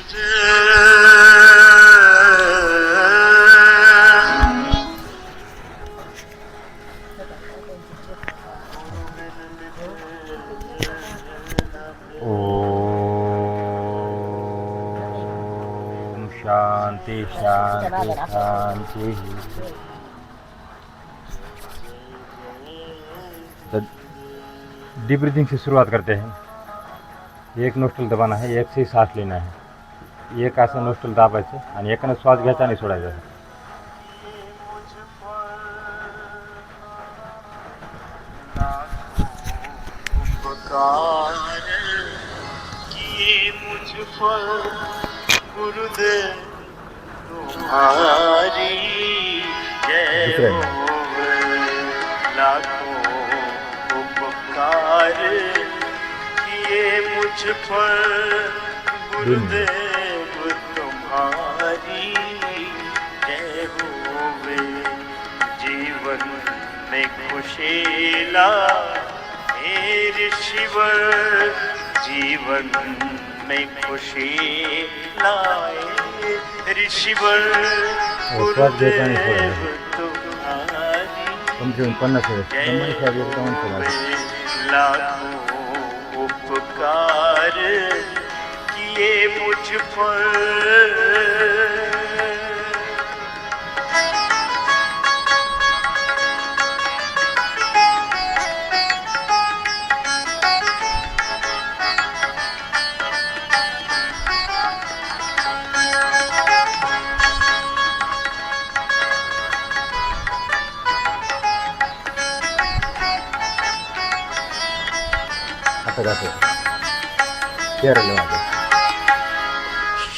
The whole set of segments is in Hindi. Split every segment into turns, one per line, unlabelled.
शांति शांति शांति। तो डीप ब्रीथिंग से शुरुआत करते हैं। एक नोस्ट्रल दबाना है, एक से ही सांस लेना है। एक असं नोस्ट्रल दाबायचं आणि एकानं श्वास घ्यायचा आणि सोडायचा।
गुरुदेव तुम्हारी जय हो, लाखों उपकार किए मुझ पर गुरुदेव तुम्हारी जय हो। जीवन में खुशी ला मेरे शिवर, जीवन में खुशी लाए ऋषिवर गुरुदेव तुम्हारी लाखों उपकार किए मुझ पर।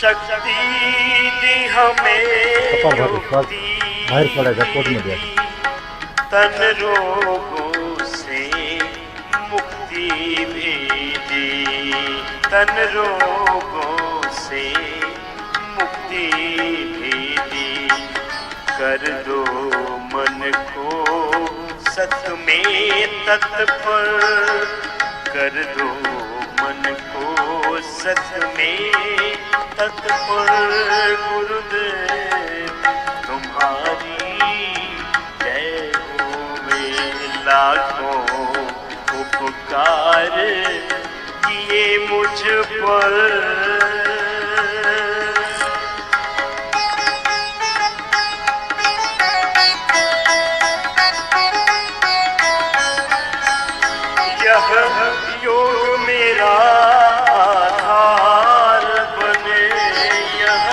शक्ति दी हमें
बाहेर पडायचा पोटमध्ये।
तन रोगों से मुक्ति भी दी, तन रोगों से मुक्ति भी दी। कर दो मन को सत में तत्पर, कर दो मन को सत में तत्पर। गुरुदेव तुम्हारी जय हो, लाखों उपकार किए मुझ पर। योग मेरा आधार बने, यह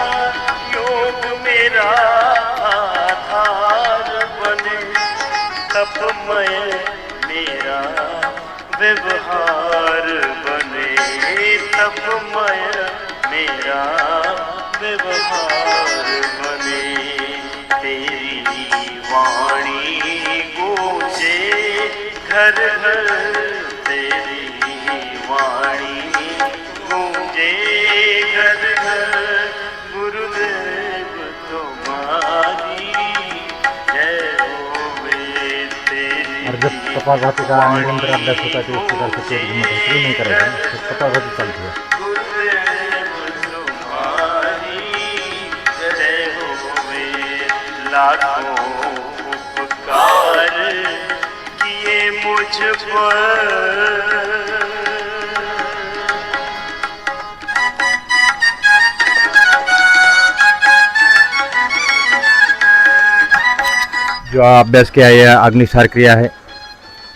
योग मेरा आधार बने। तपमय मेरा व्यवहार बने, तपमय मेरा व्यवहार बने। तेरी वाणी गूंजे घर घर, तेरी वाणी गूंजे घर घर। गुरुदेव तुम्हारी जय हो, तेरी।
और जब कपालभाति का निरंतर अभ्यास होता है तो इस प्रकार से पेट घूमता है, नहीं करेगा तो कपालभाति चलती है।
गुरुदेव तुम्हारी जय हो, लाखों उपकार किए मुझ पर।
जो अभ्यास किया है अग्निसार क्रिया है,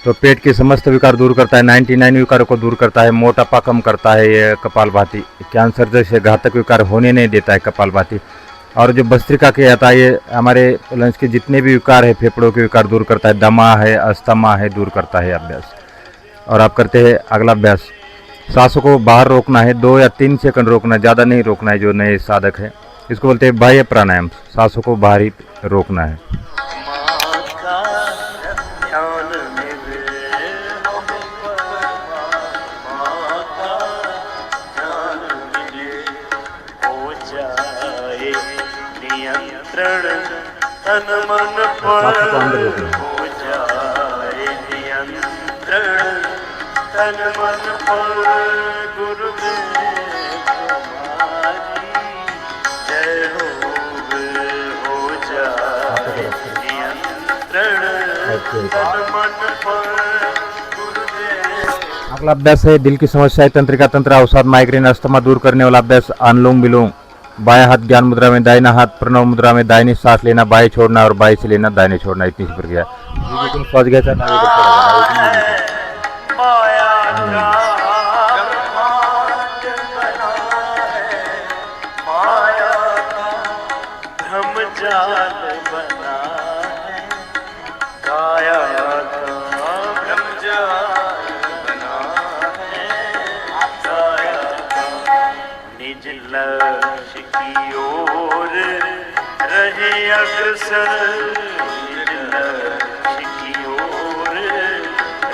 तो पेट के समस्त विकार दूर करता है, 99 विकारों को दूर करता है, मोटापा कम करता है ये कपालभाति। कैंसर जैसे घातक विकार होने नहीं देता है कपालभाति। और जो भस्त्रिका किया था ये हमारे लंग्स के जितने भी विकार है, फेफड़ों के विकार दूर करता है, दमा है, अस्थमा है, दूर करता है अभ्यास। और आप करते हैं अगला अभ्यास। सांसों को बाहर रोकना है, 2 या 3 सेकंड रोकना है, ज़्यादा नहीं रोकना है। जो नए साधक है इसको बोलते हैं बाह्य प्राणायाम, सांसों को बाहर ही रोकना है।
तन मन पर हो जाए नियंत्रण, तन मन पर। गुरुदेव तुम्हारी तन मन पर गुरुदेव
अगला अभ्यास है दिल की समस्या है, तंत्रिका तंत्र, अवसाद, माइग्रेन, अस्थमा दूर करने वाला अभ्यास अनुलोम विलोम। बायां हाथ ज्ञान मुद्रा में, दाहिना हाथ प्रणव मुद्रा में, दाहिनी सांस लेना, बाएं छोड़ना और बाएं से लेना, दाहिने छोड़ना, इतनी सी प्रक्रिया। तुम समझ गए थे
माया का ब्रह्मांड बना है, माया का भ्रम जाल बना है, काया का भ्रम जाल बना है, काया का निज लक्ष्य की ओर रहे अग्रसर, निज लक्ष्य की ओर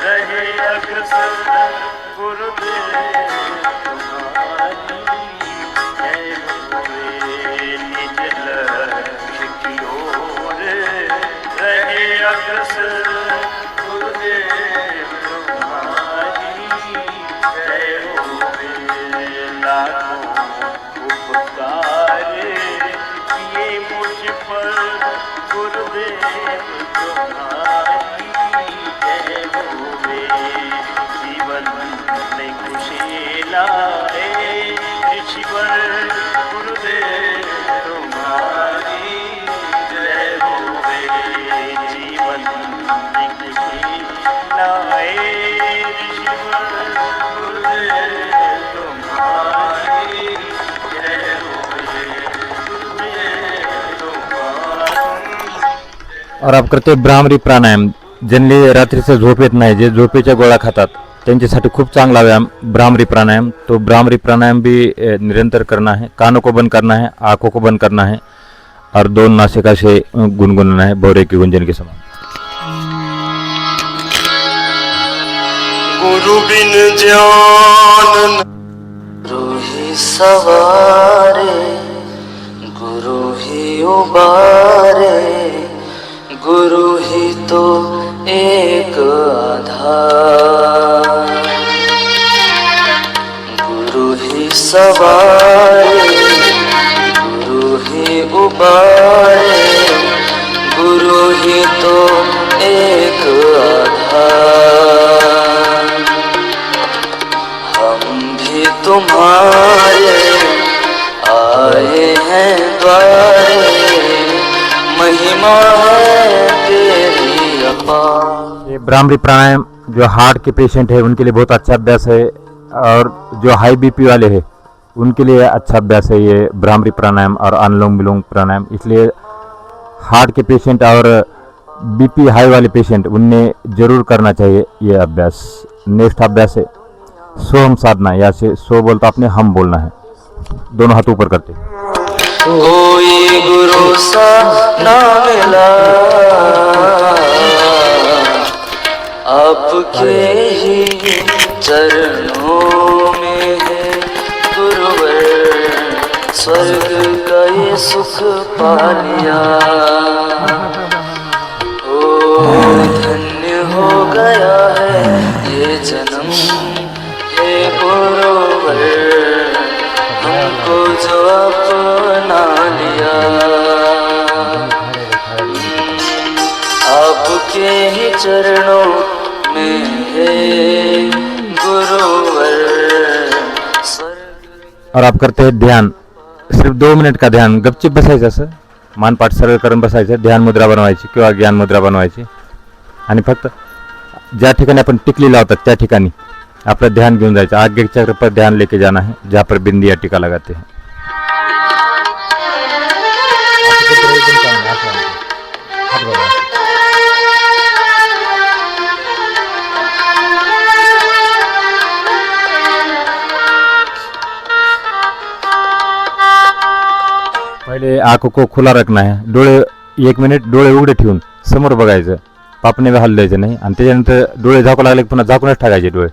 रहे अग्रसर, गुरुदेव तुम्हारी जय हुए, निज लक्ष्य की ओर रहे अग्रसर, गुरुदेव तुम्हारी जय हुए। लाखों उपकार किए मुझ पर, गुरुदेव तुम्हारी जय हुए। जीवन में खुशी लाए ऋषिवर, गुरुदेव तुम्हारी जय हुए। जीवन में खुशी लाए ऋषिवर, गुरुदेव तुम्हारी जय हुए, गुरुदेव तुम्हारी।
और अब करते भ्रामरी प्राणायाम। ज्यांनी रात्रीचं झोप येत नाही, जे झोपेच्या गोळ्या खातात, त्यांच्यासाठी खूप चांगला व्यायाम भ्रामरी प्राणायाम। तो भ्रामरी प्राणायाम भी निरंतर करना है, कानों को बंद करना है, आंखों को बंद करना है और दोनों नासिका से गुनगुनाना है भौरे की गुंजन के समान।
गुरु बिन ज्ञान गुरु ही सवारे, गुरु ही उबारे, गुरु ही तो एक आधार, गुरु ही सवारे, गुरु ही उबारे, गुरु ही तो एक आधार। हम भी तुम्हारे आए हैं द्वारे, महिमा है तेरी अपार।
ये भ्रामरी प्राणायाम जो हार्ट के पेशेंट है उनके लिए बहुत अच्छा अभ्यास है, और जो हाई बीपी वाले हैं उनके लिए अच्छा अभ्यास है ये भ्रामरी प्राणायाम और अनुलोम विलोम प्राणायाम। इसलिए हार्ट के पेशेंट और बीपी हाई वाले पेशेंट उनने जरूर करना चाहिए ये अभ्यास। नेक्स्ट अभ्यास है सोहम साधना, या से सो बोलता अपने हम बोलना है, दोनों हाथ ऊपर करते।
कोई गुरु सा ना मिला, आपके ही चरणों में है गुरुवर, स्वर्ग का ये सुख पा लिया। ओ धन्य हो गया है ये जन्म, हे गुरुवर हमको जो अपना लिया। आपके ही चरणों में है गुरुवर,
और आप करते हैं ध्यान, सिर्फ 2 मिनिट का ध्यान। गपचिप बसायचं, असं मानपाठ सरळ करून बसायचं, ध्यान मुद्रा बनवायची किंवा ज्ञान मुद्रा बनवायची आणि फक्त ज्या ठिकाणी आपण टिकली लावतात त्या ठिकाणी आपलं ध्यान घेऊन जायचं। आगे चक्र पर ध्यान लेके जाना है जहाँ पर बिंदी या टीका लगाते हैं। पहिले आंखों को खुला रखना है, डोळे 1 मिनिट डोळे उघडे ठेवून समोर बघायचं, पापणे बी हलवायचं नाही आणि त्याच्यानंतर डोळे झाकू लागले की पुन्हा झाकूनच टाकायचे डोळे।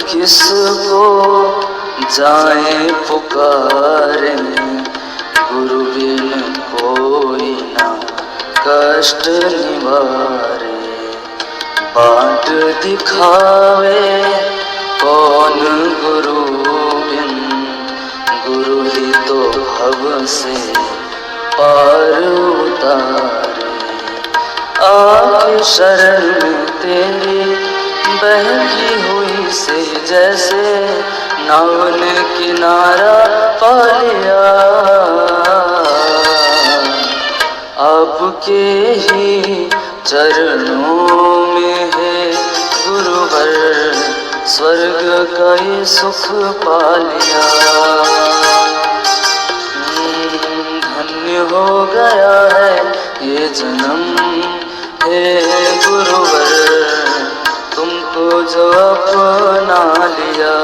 किसको जाए पुकारे, गुरु बिन कोई ना कष्ट निवारे। बाट दिखावे कौन गुरु बिन, गुरु ही तो भव से पार उतारे। आके शरण में तेरी बहकी हुई से जैसे नाव ने किनारा पा लिया। आपके ही चरणों में है गुरुवर, स्वर्ग का ये सुख पा लिया। धन्य हो गया है ये जन्म, हे गुरुवर तुमको जो अपना लिया।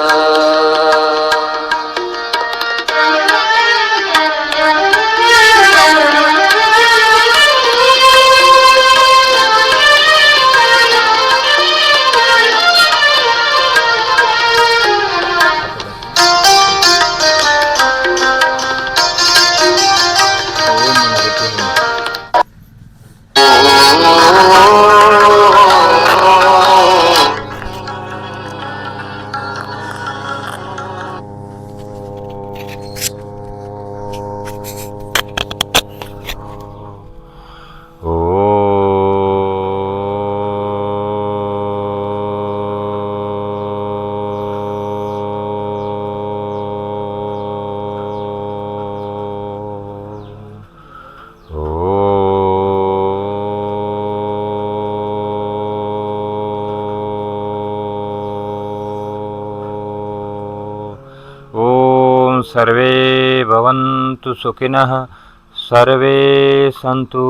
सर्वे भवन्तु सुखिनः, सर्वे सन्तु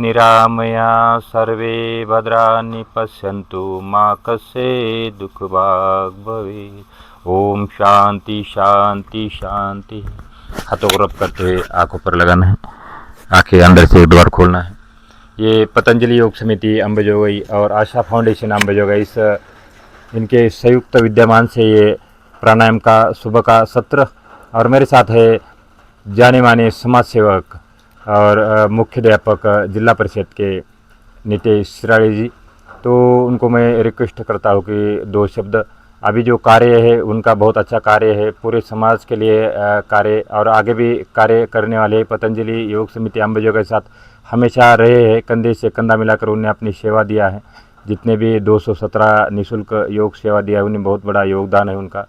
निरामया, सर्वे भद्राणि पश्यन्तु, मा कश्चित् दुःखभाग् भवेत्। ओम शांति शांति शांति। हाथों को रब करते हुए आंखों पर लगाना है, आंखें अंदर से एक बार खोलना है। ये पतंजलि योग समिति अंबेजोगाई और आशा फाउंडेशन अंबेजोगाई इस इनके संयुक्त विद्यमान से ये प्राणायाम का सुबह का सत्र, और मेरे साथ है जाने माने समाज सेवक और मुख्याध्यापक जिला परिषद के नितेश श्राड़ी जी। तो उनको मैं रिक्वेस्ट करता हूँ कि दो शब्द, अभी जो कार्य है उनका बहुत अच्छा कार्य है, पूरे समाज के लिए कार्य और आगे भी कार्य करने वाले पतंजलि योग समिति अंबेजोगाई के साथ हमेशा रहे हैं। कंधे से कंधा मिलाकर उन्हें अपनी सेवा दिया है। जितने भी 217 निःशुल्क योग सेवा दिया है उन्हें बहुत बड़ा योगदान है उनका।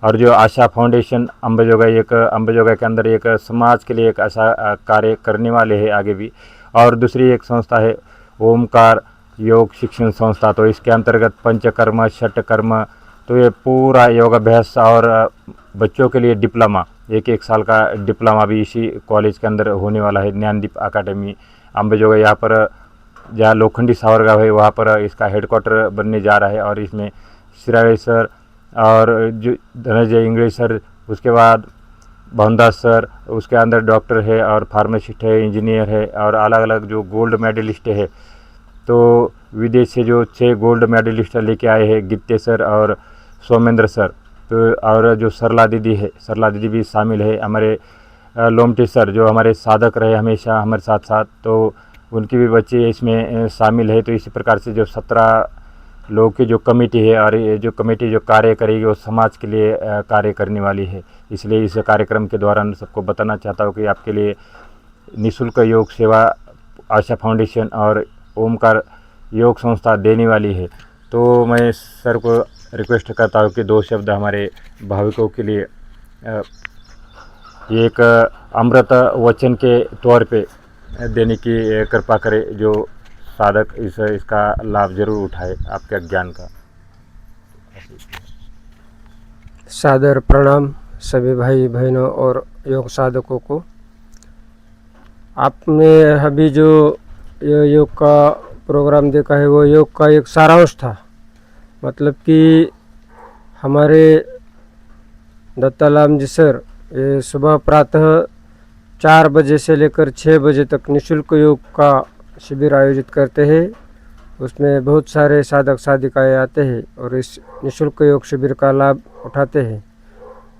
और जो आशा फाउंडेशन अंबेजोगाई एक अंबेजोगाई के अंदर एक समाज के लिए एक ऐसा कार्य करने वाले हैं आगे भी। और दूसरी एक संस्था है ओमकार योग शिक्षण संस्था, तो इसके अंतर्गत पंचकर्म षटकर्म, तो ये पूरा योगाभ्यास और बच्चों के लिए डिप्लोमा, एक साल का डिप्लोमा भी इसी कॉलेज के अंदर होने वाला है। ज्ञानदीप अकादमी अंबेजोगाई, यहाँ पर जहाँ लोखंडी सावरगांव है वहाँ पर इसका हेडक्वार्टर बनने जा रहा है। और इसमें श्राड़ी सर और जो धनंजय इंग्लिश सर, उसके बाद भवनदास सर, उसके अंदर डॉक्टर है और फार्मासिस्ट है, इंजीनियर है, और अलग अलग जो गोल्ड मेडलिस्ट है। तो विदेश से जो 6 गोल्ड मेडलिस्ट लेके आए हैं, गित्ते सर और सोमेंद्र सर, तो और जो सरला दीदी है, सरला दीदी भी शामिल है। हमारे लोमटे सर जो हमारे साधक रहे हमेशा हमारे साथ साथ, तो उनकी भी बच्चे इसमें शामिल है। तो इसी प्रकार से जो 17 लोगों की जो कमेटी है, और ये जो कमेटी जो कार्य करेगी वो समाज के लिए कार्य करने वाली है। इसलिए इस कार्यक्रम के दौरान सबको बताना चाहता हूँ कि आपके लिए निःशुल्क योग सेवा आशा फाउंडेशन और ओमकार योग संस्था देने वाली है। तो मैं सर को रिक्वेस्ट करता हूँ कि 2 शब्द हमारे भाविकों के लिए एक अमृत वचन के तौर पे देने की कृपा करें, जो साधक इसका लाभ जरूर उठाए आपके ज्ञान का।
सादर प्रणाम सभी भाई बहनों और योग साधकों को। आपने अभी जो योग का प्रोग्राम देखा है वो योग का एक सारांश था। मतलब कि हमारे दत्तालाम जी सर ये सुबह प्रातः 4 बजे से लेकर 6 बजे तक निःशुल्क योग का शिविर आयोजित करते हैं। उसमें बहुत सारे साधक साधिकाएँ आते हैं और इस निःशुल्क योग शिविर का लाभ उठाते हैं।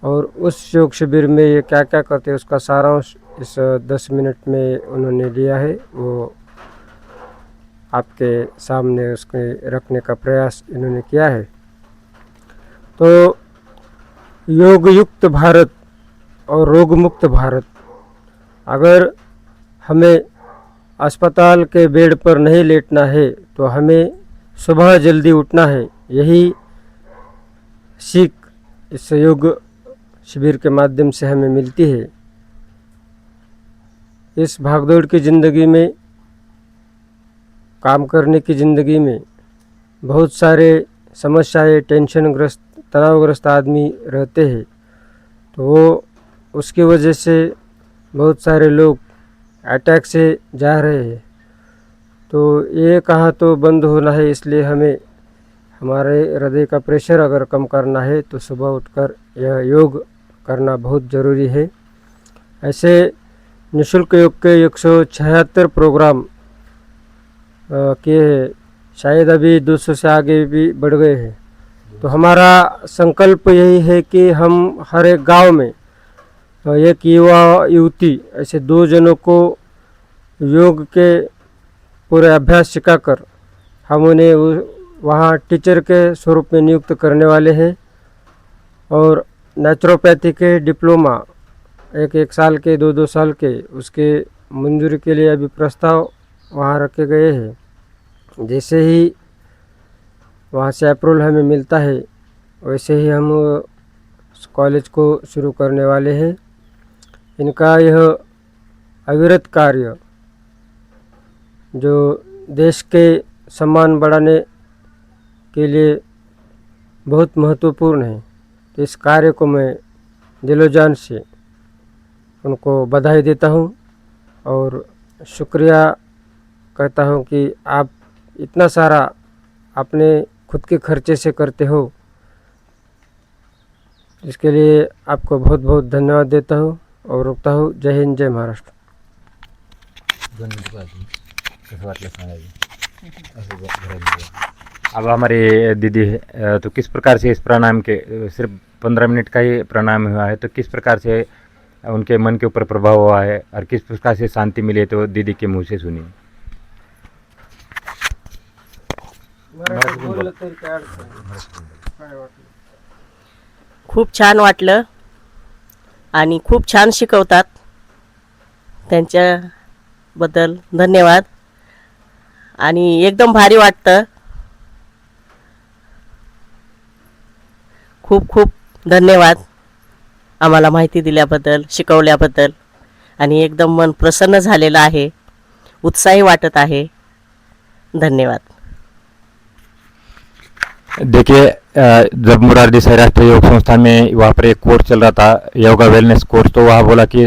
और उस योग शिविर में ये क्या क्या करते हैं उसका सारांश इस 10 मिनट में उन्होंने लिया है, वो आपके सामने उसके रखने का प्रयास इन्होंने किया है। तो योग युक्त भारत और रोग मुक्त भारत। अगर हमें अस्पताल के बेड पर नहीं लेटना है तो हमें सुबह जल्दी उठना है। यही सीख इस योग शिविर के माध्यम से हमें मिलती है। इस भागदौड़ की ज़िंदगी में, काम करने की ज़िंदगी में बहुत सारे समस्याएं, टेंशनग्रस्त, तनावग्रस्त आदमी रहते हैं, तो वो उसकी वजह से बहुत सारे लोग अटैक से जा रहे हैं। तो ये कहा तो बंद होना है, इसलिए हमें हमारे हृदय का प्रेशर अगर कम करना है तो सुबह उठकर यह योग करना बहुत ज़रूरी है। ऐसे निःशुल्क योग के 176 प्रोग्राम किए हैं, शायद अभी 200 से आगे भी बढ़ गए हैं। तो हमारा संकल्प यही है कि हम हर एक गांव में एक युवा युवती, ऐसे 2 जनों को योग के पूरे अभ्यास सिखाकर हम उन्हें वहाँ टीचर के स्वरूप में नियुक्त करने वाले हैं। और नेचुरोपैथी के डिप्लोमा 1 साल के, 2 साल के, उसके मंजूरी के लिए अभी प्रस्ताव वहाँ रखे गए हैं। जैसे ही वहाँ से अप्रूवल हमें मिलता है वैसे ही हम कॉलेज को शुरू करने वाले हैं। इनका यह अविरत कार्य जो देश के सम्मान बढ़ाने के लिए बहुत महत्वपूर्ण है, तो इस कार्य को मैं दिलो जान से उनको बधाई देता हूँ और शुक्रिया कहता हूँ कि आप इतना सारा अपने खुद के खर्चे से करते हो। इसके लिए आपको बहुत बहुत धन्यवाद देता हूँ और रुकता हूँ। जय हिंद, जय महाराष्ट्र।
अब हमारे दीदी है, तो किस प्रकार से इस प्राणायाम के सिर्फ 15 मिनट का ही प्राणायाम हुआ है, तो किस प्रकार से उनके मन के ऊपर प्रभाव हुआ है और किस प्रकार से शांति मिली, तो दीदी के मुँह से सुनिए।
खूप छान वाटलं आणि खूप छान शिकवतात, त्यांच्याबद्दल धन्यवाद। आणि एकदम भारी वाटतं। खूप खूप धन्यवाद आम्हाला माहिती दिल्याबद्दल, शिकवल्याबद्दल, आणि एकदम मन प्रसन्न झालेलं आहे, उत्साही वाटत आहे। धन्यवाद।
देखिए, जब मुरारी देसाई राष्ट्रीय योग संस्थान में वहाँ पर एक कोर्स चल रहा था, योगा वेलनेस कोर्स, तो वहाँ बोला कि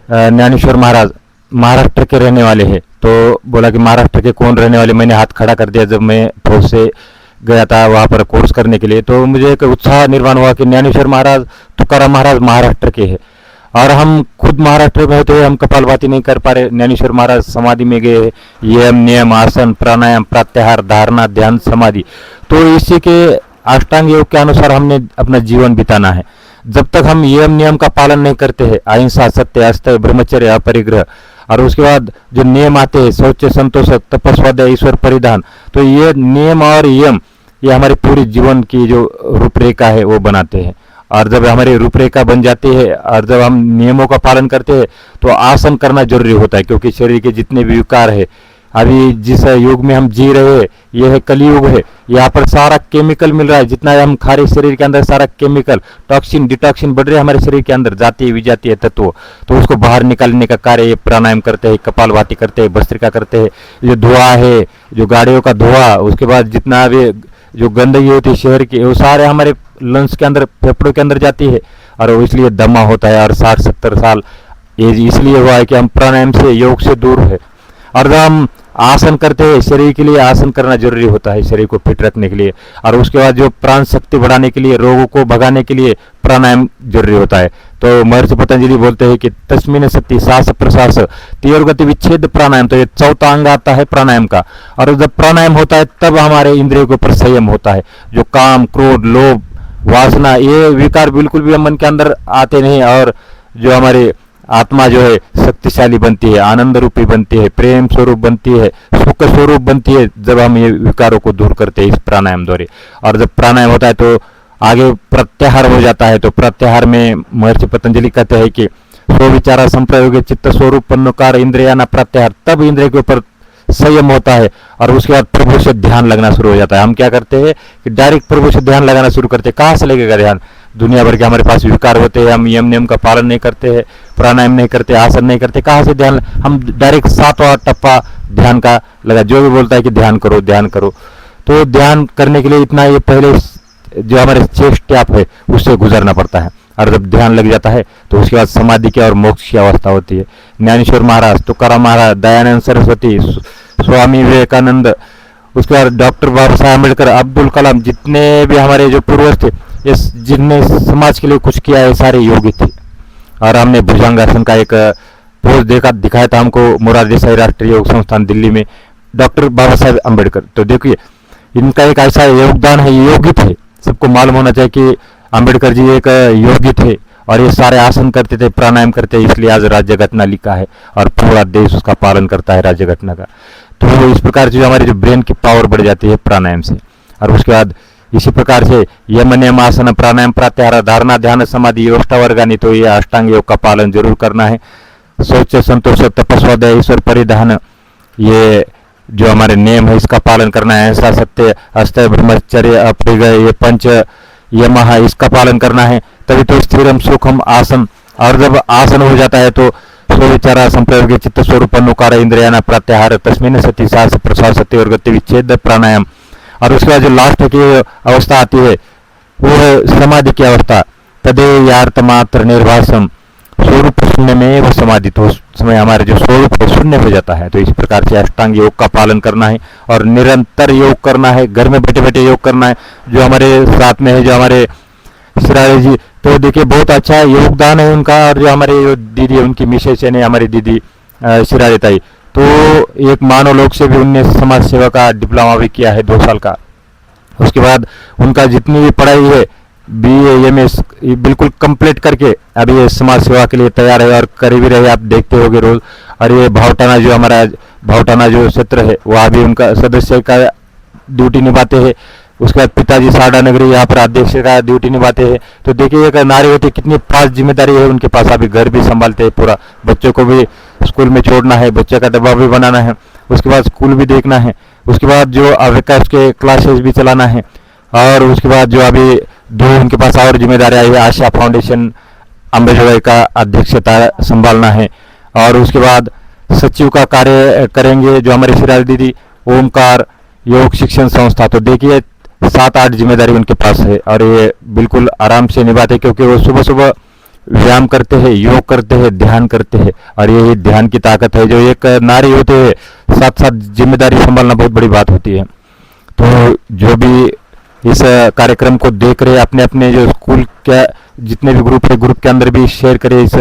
ज्ञानेश्वर महाराज महाराष्ट्र के रहने वाले हैं। तो बोला कि महाराष्ट्र के कौन रहने वाले, मैंने हाथ खड़ा कर दिया। जब मैं फौज से गया था वहाँ पर कोर्स करने के लिए, तो मुझे एक उत्साह निर्माण हुआ कि ज्ञानेश्वर महाराज, तुकाराम महाराज महाराष्ट्र के हैं और हम खुद महाराष्ट्र में होते हुए हम कपालभाति नहीं कर पा रहे। ज्ञानेश्वर महाराज समाधि में गए, यम नियम, आसन, प्राणायाम, प्रत्याहार, धारणा, ध्यान, समाधि। तो इसी के अष्टांग योग के अनुसार हमने अपना जीवन बिताना है। जब तक हम यम नियम का पालन नहीं करते हैं, अहिंसा, सत्य, अस्तेय, ब्रह्मचर्य, अपरिग्रह, और उसके बाद जो नियम आते हैं, शौच, संतोष, तपस्वाध्याय, ईश्वर परिधान, तो ये नियम और यम ये हमारे पूरे जीवन की जो रूपरेखा है वो बनाते हैं। और जब हमारी रूपरेखा बन जाती है और जब हम नियमों का पालन करते हैं तो आसन करना जरूरी होता है, क्योंकि शरीर के जितने भी विकार है, अभी जिस युग में हम जी रहे हैं यह है कलयुग है। यहाँ पर सारा केमिकल मिल रहा है, जितना हम खा रहे शरीर के अंदर सारा केमिकल, टॉक्सिन, डिटॉक्सिन बढ़ रहे हैं हमारे शरीर के अंदर, जातीय विजातीय तत्व, तो उसको बाहर निकालने का कार्य ये प्राणायाम करते हैं, कपालभाति करते हैं, भस्त्रिका करते हैं। जो धुआं है, जो गाड़ियों का धुआं, उसके बाद जितना भी जो गंदगी होती है शहर की, वो सारे हमारे लंग्स के अंदर, फेफड़ों के अंदर जाती है और वो इसलिए दमा होता है। और 60-70 साल एज इसलिए हुआ है कि हम प्राणायाम से, योग से दूर है। और जब हम आसन करते हैं, शरीर के लिए आसन करना जरूरी होता है, शरीर को फिट रखने के लिए। और उसके बाद जो प्राण शक्ति बढ़ाने के लिए, रोगों को भगाने के लिए प्राणायाम जरूरी होता है। तो महर्षि पतंजलि बोलते हैं कि तस्मिन शक्ति सांस प्रश्वास तीव्र गति विच्छेद प्राणायाम, तो ये चौथा अंग आता है प्राणायाम का। और जब प्राणायाम होता है तब हमारे इंद्रियों के ऊपर संयम होता है। जो काम, क्रोध, लोभ, वासना, ये विकार बिल्कुल भी मन के अंदर आते नहीं, और जो हमारे आत्मा जो है शक्तिशाली बनती है, आनंद रूपी बनती है, प्रेम स्वरूप बनती है, सुख स्वरूप बनती है, जब हम ये विकारों को दूर करते हैं इस प्राणायाम द्वारा। और जब प्राणायाम होता है तो आगे प्रत्याहार हो जाता है। तो प्रत्याहार में महर्षि पतंजलि कहते हैं कि सो विचारा संप्रयोग चित्त स्वरूप पन्नुकार इंद्रियाना प्रत्याहार, तब इंद्रिय के ऊपर संयम होता है और उसके बाद प्रभु से ध्यान लगना शुरू हो जाता है। हम क्या करते हैं कि डायरेक्ट प्रभु से ध्यान लगाना शुरू करते हैं। कहाँ से लगेगा ध्यान? दुनिया भर के हमारे पास विकार होते हैं, हम यम नियम का पालन नहीं करते हैं, प्राणायाम नहीं करते, आसन नहीं करते, कहाँ से ध्यान? हम डायरेक्ट 7वां टप्पा ध्यान का लगा, जो भी बोलता है कि ध्यान करो ध्यान करो। तो ध्यान करने के लिए इतना ये पहले जो हमारे 6 स्टेप है उससे गुजरना पड़ता है, और जब ध्यान लग जाता है तो उसके बाद समाधि की और मोक्ष की अवस्था होती है। ज्ञानेश्वर महाराज, तुकाराम महाराज, दयानंद सरस्वती, स्वामी विवेकानंद, उसके बाद डॉक्टर बाबा साहब अम्बेडकर, अब्दुल कलाम, जितने भी हमारे जो पूर्वज थे, ये जिनने समाज के लिए कुछ किया है, सारे योगी थे। और हमने भुजंगासन का एक पोज दिखाया था हमको मोरारजी देसाई राष्ट्रीय योग संस्थान दिल्ली में, डॉक्टर बाबा साहब अम्बेडकर। तो देखिए इनका एक ऐसा योगदान है, ये योगी थे। सबको मालूम होना चाहिए कि अम्बेडकर जी एक योगी थे और ये सारे आसन करते थे, प्राणायाम करते, इसलिए आज राज्य घटना लिखा है और पूरा देश उसका पालन करता है राज्य घटना का। तो इस प्रकार से जो हमारी जो ब्रेन की पावर बढ़ जाती है प्राणायाम से। और उसके बाद इसी प्रकार से यम नियम आसन प्राणायाम प्रत्याहार धारणा ध्यान समाधि अष्टावर्गानी, तो ये अष्टांग योग का पालन जरूर करना है। शौच संतोष तपस्या दया ईश्वर परिधान, ये जो हमारे नियम है इसका पालन करना है। ऐसा सत्य अस्तय ब्रह्मचर्य अपरिग्रह, ये 5 यम है, इसका पालन करना है। तभी तो स्थिरम सुखम आसन, और जब आसन हो जाता है तो स्वविचारा संप्रयोग चित्त स्वरूप अनुकार इंद्रियाना प्रत्याहार तस्मिन सती सांस प्रश्वास सत्य और गति विच्छेद प्राणायाम। और उसके बाद जो लास्ट की अवस्था आती है वो है समाधि की अवस्था। तदे यार्थ मात्र निर्भाषम स्वरूप शून्य में वो समाधि, तो उस समय हमारे जो स्वरूप है शून्य हो जाता है। तो इस प्रकार से अष्टांग योग का पालन करना है और निरंतर योग करना है, घर में बैठे बैठे योग करना है। जो हमारे साथ में है जो हमारे शिराड़े जी, तो देखिए बहुत अच्छा योगदान है उनका। और जो हमारे जो दीदी है उनकी मिसेस है हमारी दीदी शिराड़े ताई, तो एक मानव लोक से भी उनने समाज सेवा का डिप्लोमा भी किया है 2 साल का। उसके बाद उनका जितनी भी पढ़ाई है BA MS बिल्कुल कंप्लीट करके अभी ये समाज सेवा के लिए तैयार है और कर भी रहे, आप देखते होंगे रोज। और ये भावटाना जो हमारा भावटाना जो क्षेत्र है वहाँ भी उनका सदस्य का ड्यूटी निभाते हैं। उसके बाद पिताजी साडा नगरी यहाँ पर अध्यक्ष का ड्यूटी निभाते हैं। तो देखिए एक नारी होती कितनी पास जिम्मेदारी है उनके पास, अभी घर भी संभालते हैं पूरा, बच्चों को भी स्कूल में छोड़ना है, बच्चे का डब्बा भी बनाना है, उसके बाद स्कूल भी देखना है, उसके बाद जो अवेकाश के क्लासेस भी चलाना है। और उसके बाद जो अभी 2 उनके पास और जिम्मेदारी आई है, आशा फाउंडेशन अम्बेजोगाई का अध्यक्षता संभालना है। और उसके बाद सचिव का कार्य करेंगे जो हमारे शिराज दीदी, ओमकार योग शिक्षण संस्था। तो देखिए 7-8 जिम्मेदारी उनके पास है और ये बिल्कुल आराम से निभाते, क्योंकि वो सुबह सुबह व्यायाम करते हैं, योग करते हैं, ध्यान करते हैं। और यही ध्यान की ताकत है, जो एक नारी होते हैं साथ साथ जिम्मेदारी संभालना बहुत बड़ी बात होती है। तो जो भी इस कार्यक्रम को देख रहे अपने अपने जो स्कूल के जितने भी ग्रुप है, ग्रुप के अंदर भी शेयर करें इस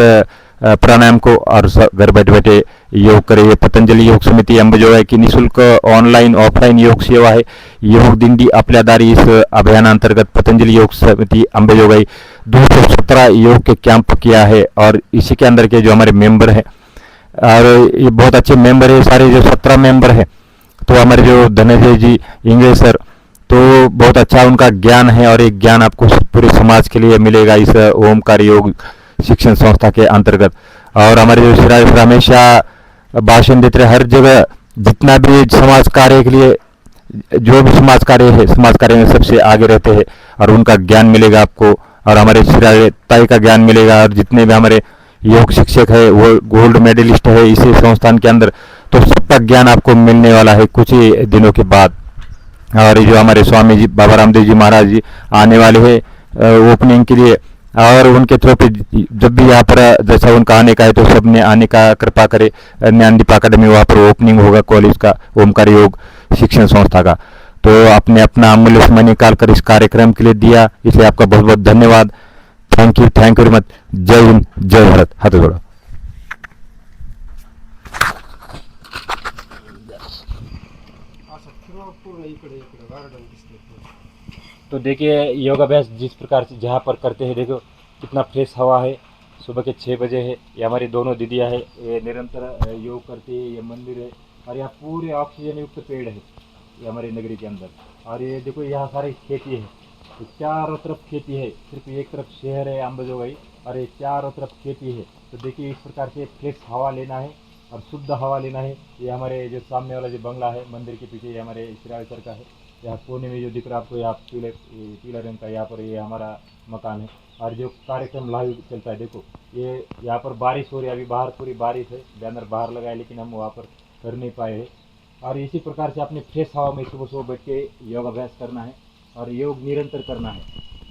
प्राणायाम को और घर बैठे बैठे योग करें। ये पतंजलि योग समिति अंबेजोगाई की निःशुल्क ऑनलाइन ऑफलाइन योग सेवा है। योग दिंडी आपल्या दारी इस अभियान अंतर्गत पतंजलि योग समिति अंबेजोगाई 217 योग के कैंप किया है और इसी के अंदर के जो हमारे मेंबर हैं, और ये बहुत अच्छे मेंबर है सारे, जो 17 मेंबर है। तो हमारे जो धनंजय जी इंग्लिश सर, तो बहुत अच्छा उनका ज्ञान है और एक ज्ञान आपको पूरे समाज के लिए मिलेगा इस ओमकार योग शिक्षण संस्था के अंतर्गत। और हमारे जो शिराज हमेशा भाषण देते रहे, हर जगह जितना भी समाज कार्य के लिए जो भी समाज कार्य है, समाज कार्य में सबसे आगे रहते हैं और उनका ज्ञान मिलेगा आपको। और हमारे शिराज ताई का ज्ञान मिलेगा और जितने भी हमारे योग शिक्षक है वो गोल्ड मेडलिस्ट है इसी संस्थान के अंदर, तो सबका ज्ञान आपको मिलने वाला है कुछ ही दिनों के बाद। और जो हमारे स्वामी जी बाबा रामदेव जी महाराज जी आने वाले हैं ओपनिंग के लिए, और उनके थ्रू पे जब भी यहाँ पर जैसा उनका आने का है तो सबने आने का कृपा करे। ज्ञानदीप अकेडमी वहाँ पर ओपनिंग होगा कॉलेज का, ओमकार योग शिक्षण संस्था का। तो आपने अपना अमूल्य समय निकाल कर इस कार्यक्रम के लिए दिया, इसलिए आपका बहुत बहुत धन्यवाद। Thank you very much. जय हिंद, जय भारत। हाथ जोड़ो। तो देखिए योगाभ्यास जिस प्रकार से जहाँ पर करते हैं, देखो कितना फ्रेश हवा है, सुबह के 6 बजे है। ये हमारी दोनों दीदियाँ हैं, ये निरंतर योग करती है। ये मंदिर है और यहाँ पूरे ऑक्सीजन युक्त पेड़ है ये हमारी नगरी के अंदर। और ये देखो यहाँ सारी खेती है, तो चारों तरफ खेती है, सिर्फ एक तरफ शहर है अंबाजोगाई और ये चारों तरफ खेती है। तो देखिए इस प्रकार से फ्रेश हवा लेना है और शुद्ध हवा लेना है। ये हमारे जो सामने वाला जो बंगला है मंदिर के पीछे, ये हमारे सिराज सर का है। यहाँ कोने में जो दिख रहा है आपको, यहाँ पीला रंग का, यहाँ पर ये हमारा मकान है। और जो कार्यक्रम लाइव चलता है देखो, ये यहाँ पर बारिश हो रही है, अभी बाहर पूरी बारिश है, बैनर बाहर लगाए लेकिन हम वहाँ पर कर नहीं पाए हैं। और इसी प्रकार से अपने फ्रेश हवा में सुबह सुबह बैठ के योगाभ्यास करना है और योग निरंतर करना है।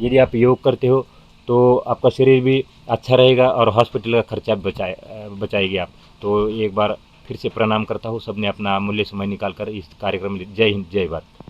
यदि आप योग करते हो तो आपका शरीर भी अच्छा रहेगा और हॉस्पिटल का खर्चा बचाएगी आप। तो एक बार फिर से प्रणाम करता हूँ, सबने अपना अमूल्य समय निकाल कर इस कार्यक्रम में। जय हिंद, जय भारत।